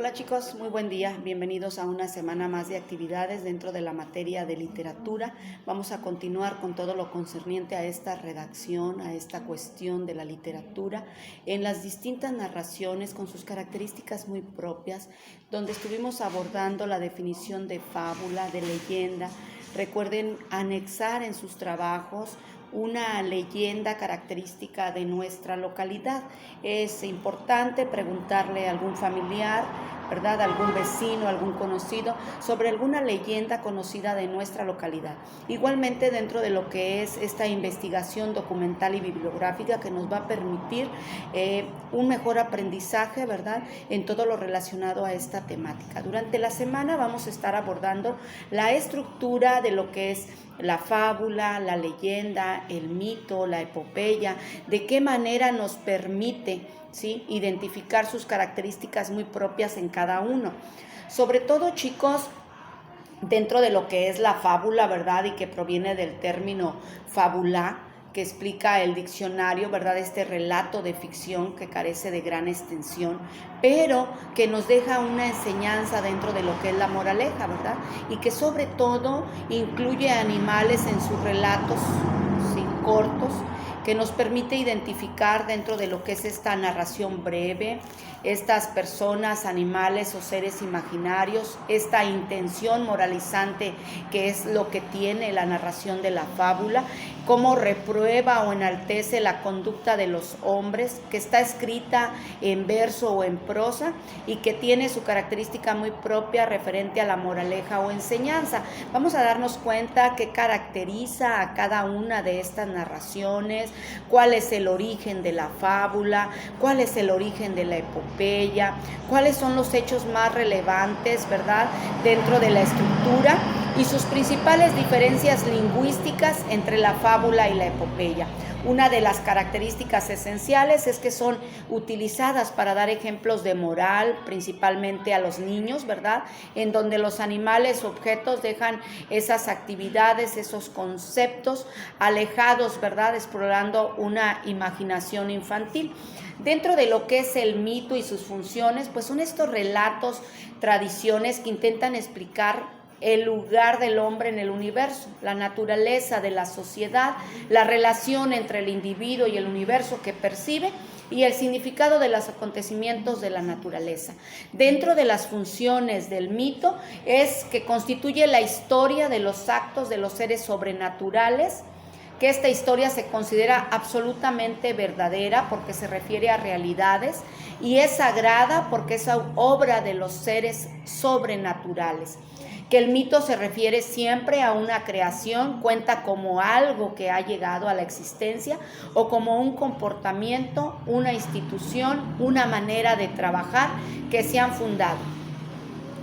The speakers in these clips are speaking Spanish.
Hola chicos, muy buen día. Bienvenidos a una semana más de actividades dentro de la materia de literatura. Vamos a continuar con todo lo concerniente a esta redacción, a esta cuestión de la literatura, en las distintas narraciones con sus características muy propias, donde estuvimos abordando la definición de fábula, de leyenda. Recuerden anexar en sus trabajos una leyenda característica de nuestra localidad. Es importante preguntarle a algún familiar, ¿verdad?, algún vecino, algún conocido, sobre alguna leyenda conocida de nuestra localidad. Igualmente dentro de lo que es esta investigación documental y bibliográfica que nos va a permitir un mejor aprendizaje, ¿verdad?, en todo lo relacionado a esta temática. Durante la semana vamos a estar abordando la estructura de lo que es la fábula, la leyenda, el mito, la epopeya, de qué manera nos permite, ¿sí?, identificar sus características muy propias en cada uno. Sobre todo, chicos, dentro de lo que es la fábula, ¿verdad?, y que proviene del término fabula, que explica el diccionario, ¿verdad?, este relato de ficción que carece de gran extensión, pero que nos deja una enseñanza dentro de lo que es la moraleja, ¿verdad?, y que sobre todo incluye animales en sus relatos, ¿sí?, cortos, que nos permite identificar dentro de lo que es esta narración breve, estas personas, animales o seres imaginarios, esta intención moralizante que es lo que tiene la narración de la fábula, cómo reprueba o enaltece la conducta de los hombres, que está escrita en verso o en prosa y que tiene su característica muy propia referente a la moraleja o enseñanza. Vamos a darnos cuenta qué caracteriza a cada una de estas narraciones, cuál es el origen de la fábula, cuál es el origen de la epopeya, cuáles son los hechos más relevantes, ¿verdad?, dentro de la estructura y sus principales diferencias lingüísticas entre la fábula y la epopeya. Una de las características esenciales es que son utilizadas para dar ejemplos de moral, principalmente a los niños, ¿verdad?, en donde los animales, objetos dejan esas actividades, esos conceptos alejados, ¿verdad?, explorando una imaginación infantil. Dentro de lo que es el mito y sus funciones, pues son estos relatos, tradiciones que intentan explicar el lugar del hombre en el universo, la naturaleza de la sociedad, la relación entre el individuo y el universo que percibe y el significado de los acontecimientos de la naturaleza. Dentro de las funciones del mito es que constituye la historia de los actos de los seres sobrenaturales, que esta historia se considera absolutamente verdadera porque se refiere a realidades y es sagrada porque es obra de los seres sobrenaturales. Que el mito se refiere siempre a una creación, cuenta como algo que ha llegado a la existencia o como un comportamiento, una institución, una manera de trabajar que se han fundado.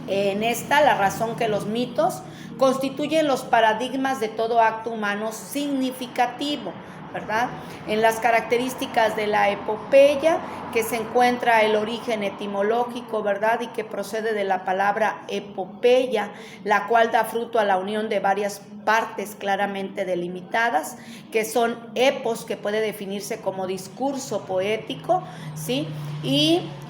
En esta, la razón que los mitos constituyen los paradigmas de todo acto humano significativo, ¿verdad? En las características de la epopeya, que se encuentra el origen etimológico, ¿verdad?, y que procede de la palabra epopeya, la cual da fruto a la unión de varias partes claramente delimitadas, que son epos, que puede definirse como discurso poético, ¿sí?,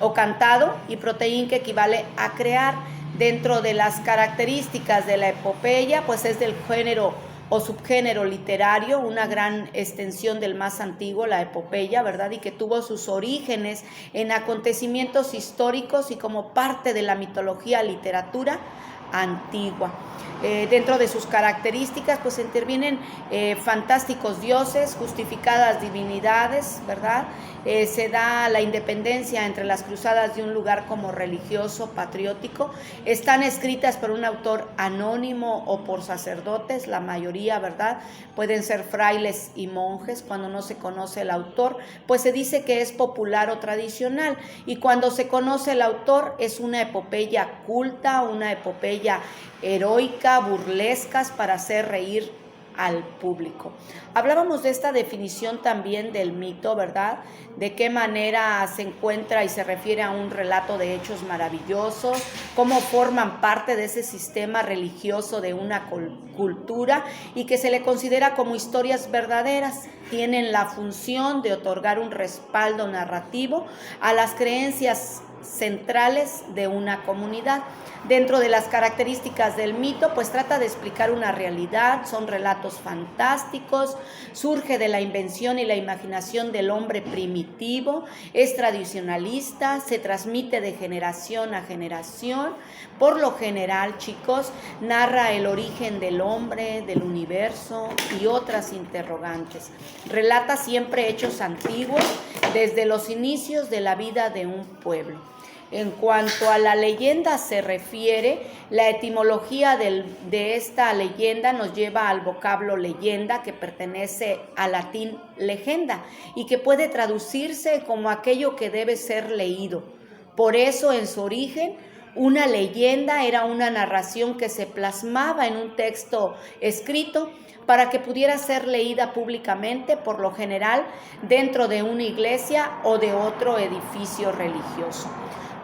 o cantado, y proteín, que equivale a crear. Dentro de las características de la epopeya, pues es del género o subgénero literario, una gran extensión del más antiguo, la epopeya, ¿verdad?, y que tuvo sus orígenes en acontecimientos históricos y como parte de la mitología literatura antigua. Dentro de sus características pues intervienen fantásticos dioses, justificadas divinidades, ¿verdad? Se da la independencia entre las cruzadas de un lugar como religioso, patriótico. Están escritas por un autor anónimo o por sacerdotes, la mayoría, ¿verdad? Pueden ser frailes y monjes. Cuando no se conoce el autor, pues se dice que es popular o tradicional. Y cuando se conoce el autor, es una epopeya culta, una epopeya heroica, burlescas para hacer reír al público. Hablábamos de esta definición también del mito, ¿verdad? De qué manera se encuentra y se refiere a un relato de hechos maravillosos, cómo forman parte de ese sistema religioso de una cultura y que se le considera como historias verdaderas. Tienen la función de otorgar un respaldo narrativo a las creencias centrales de una comunidad. Dentro de las características del mito, pues trata de explicar una realidad, son relatos fantásticos, surge de la invención y la imaginación del hombre primitivo, es tradicionalista, se transmite de generación a generación. Por lo general, chicos, narra el origen del hombre, del universo y otras interrogantes. Relata siempre hechos antiguos desde los inicios de la vida de un pueblo. En cuanto a la leyenda se refiere, la etimología de esta leyenda nos lleva al vocablo leyenda, que pertenece al latín legenda y que puede traducirse como aquello que debe ser leído. Por eso, en su origen, una leyenda era una narración que se plasmaba en un texto escrito para que pudiera ser leída públicamente, por lo general dentro de una iglesia o de otro edificio religioso.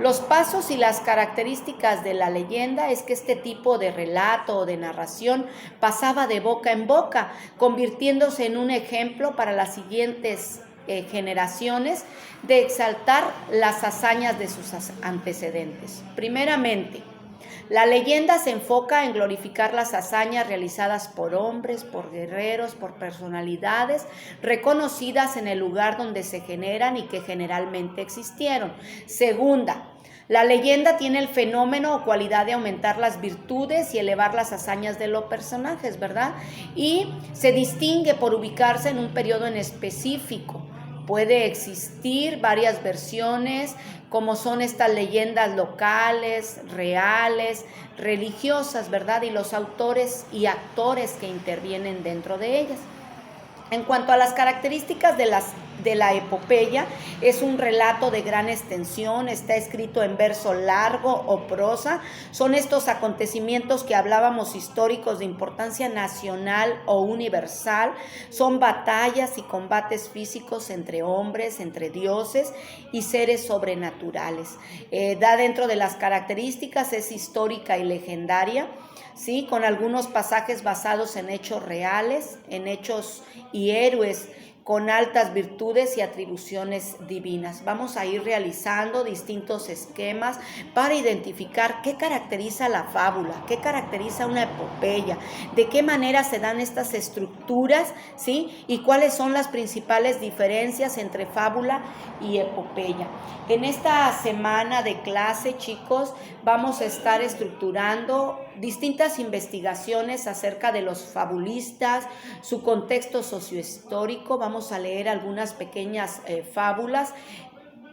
Los pasos y las características de la leyenda es que este tipo de relato o de narración pasaba de boca en boca, convirtiéndose en un ejemplo para las siguientes generaciones de exaltar las hazañas de sus antecedentes. Primeramente, la leyenda se enfoca en glorificar las hazañas realizadas por hombres, por guerreros, por personalidades reconocidas en el lugar donde se generan y que generalmente existieron. Segunda, la leyenda tiene el fenómeno o cualidad de aumentar las virtudes y elevar las hazañas de los personajes, ¿verdad? Y se distingue por ubicarse en un periodo en específico. Puede existir varias versiones, como son estas leyendas locales, reales, religiosas, ¿verdad? Y los autores y actores que intervienen dentro de ellas. En cuanto a las características de la epopeya, es un relato de gran extensión, está escrito en verso largo o prosa. Son estos acontecimientos que hablábamos históricos de importancia nacional o universal. Son batallas y combates físicos entre hombres, entre dioses y seres sobrenaturales. Da dentro de las características, es histórica y legendaria, ¿sí? Con algunos pasajes basados en hechos reales, en hechos y héroes con altas virtudes y atribuciones divinas. Vamos a ir realizando distintos esquemas para identificar qué caracteriza la fábula, qué caracteriza una epopeya, de qué manera se dan estas estructuras, ¿sí? Y cuáles son las principales diferencias entre fábula y epopeya. En esta semana de clase, chicos, vamos a estar estructurando distintas investigaciones acerca de los fabulistas, su contexto sociohistórico. Vamos a leer algunas pequeñas fábulas,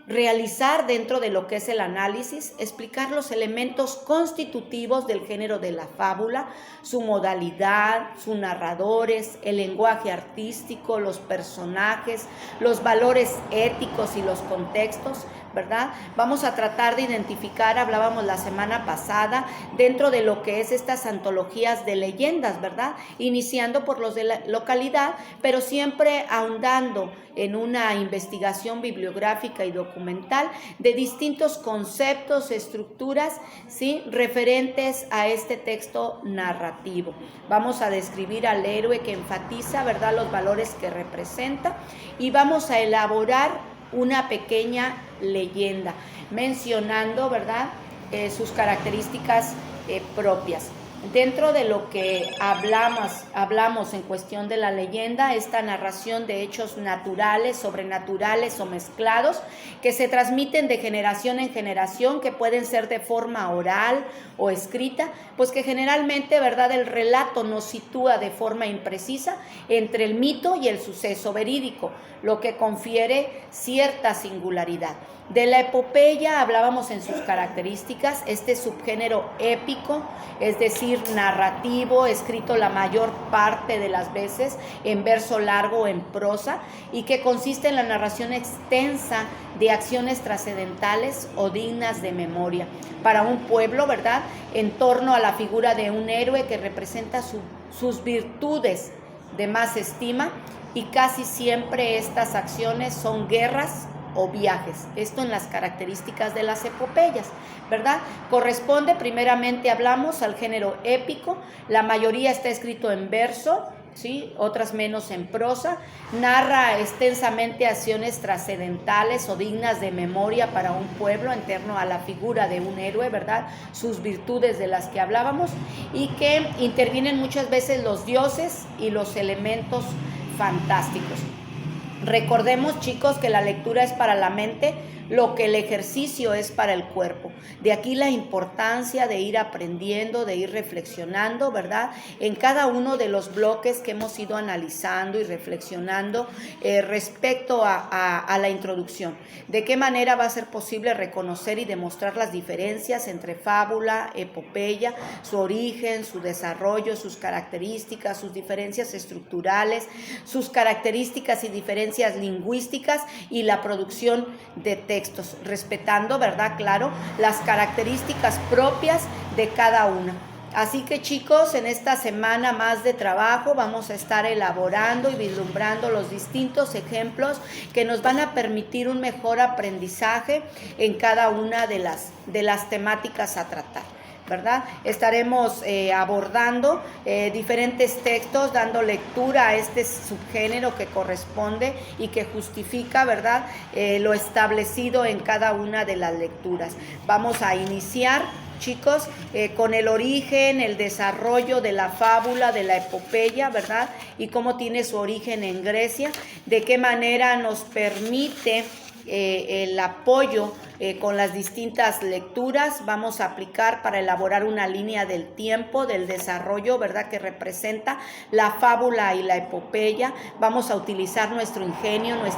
realizar dentro de lo que es el análisis, explicar los elementos constitutivos del género de la fábula, su modalidad, sus narradores, el lenguaje artístico, los personajes, los valores éticos y los contextos, ¿verdad? Vamos a tratar de identificar, hablábamos la semana pasada, dentro de lo que es estas antologías de leyendas, ¿verdad? Iniciando por los de la localidad, pero siempre ahondando en una investigación bibliográfica y documental de distintos conceptos, estructuras, ¿sí? Referentes a este texto narrativo. Vamos a describir al héroe que enfatiza, ¿verdad?, los valores que representa, y vamos a elaborar una pequeña leyenda mencionando, ¿verdad?, sus características propias. Dentro de lo que hablamos en cuestión de la leyenda, esta narración de hechos naturales, sobrenaturales o mezclados que se transmiten de generación en generación, que pueden ser de forma oral o escrita, pues que generalmente, ¿verdad?, el relato nos sitúa de forma imprecisa entre el mito y el suceso verídico, lo que confiere cierta singularidad. De la epopeya hablábamos en sus características, este subgénero épico, es decir, narrativo, escrito la mayor parte de las veces en verso largo o en prosa, y que consiste en la narración extensa de acciones trascendentales o dignas de memoria para un pueblo, ¿verdad?, en torno a la figura de un héroe que representa sus virtudes de más estima, y casi siempre estas acciones son guerras o viajes. Esto en las características de las epopeyas, ¿verdad? Corresponde, primeramente hablamos al género épico, la mayoría está escrito en verso, ¿sí? Otras menos en prosa. Narra extensamente acciones trascendentales o dignas de memoria para un pueblo en torno a la figura de un héroe, ¿verdad? Sus virtudes de las que hablábamos, y que intervienen muchas veces los dioses y los elementos fantásticos. Recordemos, chicos, que la lectura es para la mente lo que el ejercicio es para el cuerpo. De aquí la importancia de ir aprendiendo, de ir reflexionando, ¿verdad? En cada uno de los bloques que hemos ido analizando y reflexionando respecto a la introducción. De qué manera va a ser posible reconocer y demostrar las diferencias entre fábula, epopeya, su origen, su desarrollo, sus características, sus diferencias estructurales, sus características y diferencias lingüísticas y la producción de textos, respetando, ¿verdad? Claro, las características propias de cada una. Así que, chicos, en esta semana más de trabajo vamos a estar elaborando y vislumbrando los distintos ejemplos que nos van a permitir un mejor aprendizaje en cada una de las temáticas a tratar, ¿verdad? Estaremos abordando diferentes textos, dando lectura a este subgénero que corresponde y que justifica, ¿verdad?, lo establecido en cada una de las lecturas. Vamos a iniciar, chicos, con el origen, el desarrollo de la fábula, de la epopeya, ¿verdad? Y cómo tiene su origen en Grecia, de qué manera nos permite el apoyo con las distintas lecturas. Vamos a aplicar para elaborar una línea del tiempo, del desarrollo, ¿verdad?, que representa la fábula y la epopeya. Vamos a utilizar nuestro ingenio, nuestra